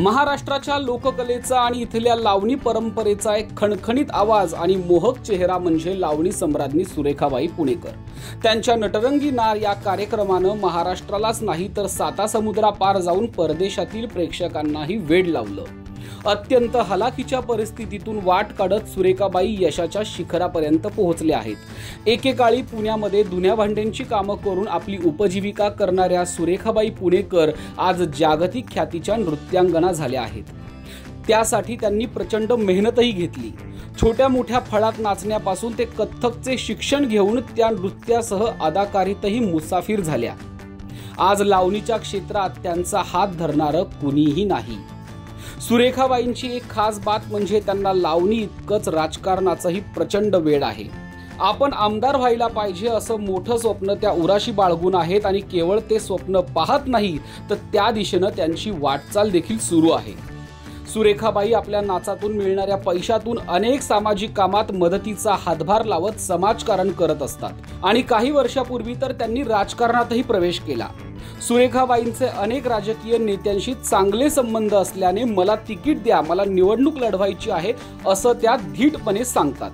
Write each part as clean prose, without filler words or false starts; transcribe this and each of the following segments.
महाराष्ट्राच्या लोककलेचा आणि इथल्या लावणी परंपरेचा एक खणखणीत आवाज आणि मोहक चेहरा म्हणजे लावणी सम्राज्ञी सुरेखाबाई पुणेकर। त्यांच्या नटरंगी नार या कार्यक्रमानं महाराष्ट्रालाच नाही तर साता समुद्रापार जाऊन परदेशातील प्रेक्षकांनाही वेड लावलं। अत्यंत हलाखीच्या परिस्थितीतून वाट काढत सुरेखाबाई यशाच्या शिखरापर्यंत पोहोचल्या आहेत। एकेकाळी पुण्यामध्ये दुन्या भांड्यांची कामं करून आपली उपजीविका करणाऱ्या सुरेखाबाई पुणेकर आज जागतिक ख्यातीच्या नृत्यांगना झाल्या आहेत। त्यासाठी त्यांनी प्रचंड मेहनतही घेतली। छोट्या मोठ्या फळात नाचण्यापासून ते कथ्थकचे शिक्षण घेऊन त्या नृत्यासह अदाकारीतही मुसाफिर झाल्या। आज लावणीच्या क्षेत्रात त्यांचा हात धरणारं कुणीही नाही। सुरेखाबाईंची एक खास बात म्हणजे त्यांना लावणी इतकंच राजकारणाचंही प्रचंड वेड आहे। आपण आमदार व्हायला पाहिजे असं मोठं स्वप्न त्या उराशी बाळगून आहेत आणि केवळ ते स्वप्न पाहत नाही तर त्या दिशेनं त्यांची वाटचाल देखील सुरू आहे। सुरेखाबाई आपल्या नाचातून मिळणाऱ्या पैशातून अनेक सामाजिक कामात मदतीचा हातभार लावत समाजकारण करत असतात आणि काही वर्षापूर्वी तर त्यांनी राजकारणातही प्रवेश केला। सुरेखाबाईंचे अनेक राजकीय नेत्यांशी चांगले संबंध असल्याने मला तिकीट द्या, मला निवडणूक लढवायची आहे असं त्या धीटपणे सांगतात।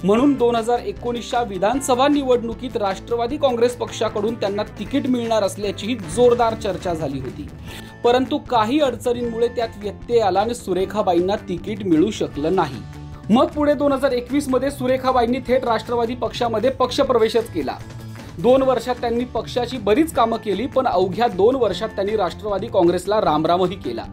म्हणून 2019च्या विधानसभा निवडणुकीत राष्ट्रवादी काँग्रेस पक्षाकडून त्यांना तिकीट मिळणार असल्याची जोरदार चर्चा झाली होती, परंतु काही अडचणींमुळे त्यात व्यत्यय आला आणि सुरेखाबाईंना तिकीट मिळू शकलं नाही। मग पुढे 2021 मध्ये सुरेखाबाईंनी थेट राष्ट्रवादी पक्षामध्ये पक्षप्रवेशच केला। 2 वर्षात त्यांनी पक्षाची बरीच कामं केली, पण अवघ्या 2 वर्षात त्यांनी राष्ट्रवादी काँग्रेसला रामरामही केला।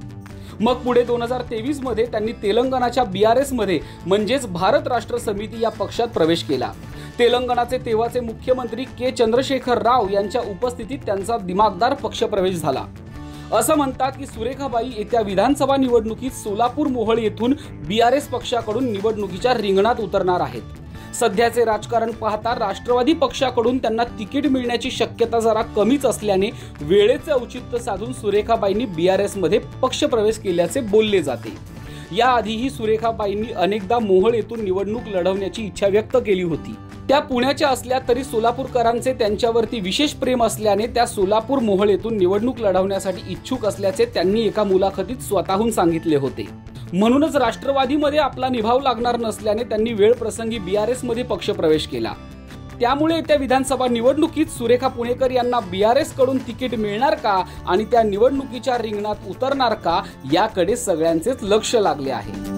मग पुढे 2023 मध्ये त्यांनी तेलंगणाच्या BRS मध्ये म्हणजेच भारत राष्ट्र समिती या पक्षात प्रवेश केला। तेलंगणाचे तेव्हाचे मुख्यमंत्री के चंद्रशेखर राव यांच्या उपस्थितीत त्यांचा दिमागदार पक्षप्रवेश झाला। असं म्हणतात की सुरेखाबाई येत्या विधानसभा निवडणुकीत सोलापूर मोहोळ येथून BRS पक्षाकडून निवडणुकीच्या रिंगणात उतरणार आहेत। सध्याचे राजकारण पाहता राष्ट्रवादी पक्षाकडून त्यांना तिकीट मिळण्याची शक्यता जरा कमीच असल्याने वेळेचे औचित्य साधून सुरेखाबाईंनी BRS मध्ये पक्षप्रवेश केल्याचे बोलले जाते। याआधीही सुरेखाबाईंनी अनेकदा मोहोळ येथून निवडणूक लढवण्याची इच्छा व्यक्त केली होती। त्या पुण्याच्या असल्या तरी सोलापूरकरांचे त्यांच्यावरती विशेष प्रेम असल्याने त्या सोलापूर मोहोळ येथून निवडणूक लढवण्यासाठी इच्छुक असल्याचे त्यांनी एका मुलाखतीत स्वतःहून सांगितले होते। म्हणूनच राष्ट्रवादीमध्ये आपला निभाव लागणार नसल्याने त्यांनी वेळ प्रसंगी BRS मध्ये पक्षप्रवेश केला। त्यामुळे येत्या विधानसभा निवडणुकीत सुरेखा पुणेकर यांना BRS कडून तिकीट मिळणार का आणि त्या निवडणुकीच्या रिंगणात उतरणार का याकडे सगळ्यांचेच लक्ष लागले आहे।